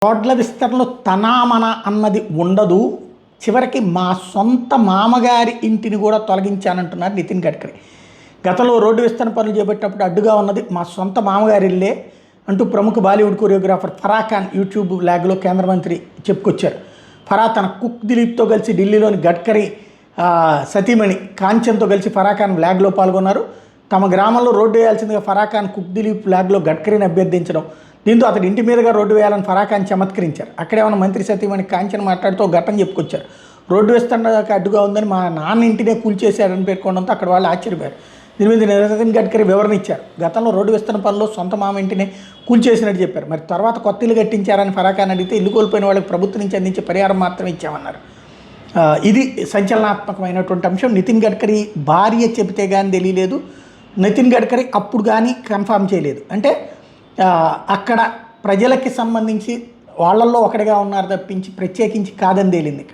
రోడ్ల విస్తరణలో తనా మన అన్నది ఉండదు. చివరికి మా సొంత మామగారి ఇంటిని కూడా తొలగించానంటున్నారు నితిన్ గడ్కరీ. గతంలో రోడ్డు విస్తరణ పనులు చేపట్టినప్పుడు అడ్డుగా ఉన్నది మా సొంత మామగారి ఇల్లే అంటూ ప్రముఖ బాలీవుడ్ కొరియోగ్రాఫర్ ఫరా ఖాన్ యూట్యూబ్ లాగ్లో కేంద్ర మంత్రి చెప్పుకొచ్చారు. ఫరా తన కుక్ దిలీప్తో కలిసి ఢిల్లీలోని గడ్కరీ సతీమణి కాంచన్తో కలిసి ఫరా ఖాన్ వ్లాగ్లో పాల్గొన్నారు. తమ గ్రామంలో రోడ్డు వేయాల్సిందిగా ఫరా ఖాన్ కుక్ దిలీప్ వ్లాగ్లో గడ్కరీని అభ్యర్థించడం, దీంతో అతడి ఇంటి మీదుగా రోడ్డు వేయాలని ఫరా ఖాన్ చమత్కరించారు. అక్కడే ఉన్న మంత్రి సతీమణి కాంచన్ మాట్లాడుతూ ఘటన చెప్పుకొచ్చారు. రోడ్డు విస్తరణకు అడ్డుగా ఉందని మా నాన్న ఇంటినే కూల్చేశారని పేర్కొనడంతో అక్కడ వాళ్ళు ఆశ్చర్యపోయారు. దీని మీద నితిన్ గడ్కరీ వివరణ ఇచ్చారు. గతంలో రోడ్డు విస్తరణ పనుల్లో సొంత మామ ఇంటినే కూల్చేసినట్టు చెప్పారు. మరి తర్వాత కొత్త ఇల్లు కట్టించారని ఫరా ఖాన్ అడిగితే ఇల్లు కోల్పోయిన వాళ్ళకి ప్రభుత్వం నుంచి అందించే పరిహారం మాత్రమే ఇచ్చామన్నారు. ఇది సంచలనాత్మకమైనటువంటి అంశం. నితిన్ గడ్కరీ భార్య చెబితే కానీ తెలియలేదు. నితిన్ గడ్కరీ అప్పుడు కానీ కన్ఫామ్ చేయలేదు. అంటే అక్కడ ప్రజలకి సంబంధించి వాళ్ళల్లో ఒకటిగా ఉన్నారు తప్పించి ప్రత్యేకించి కాదని తేలింది.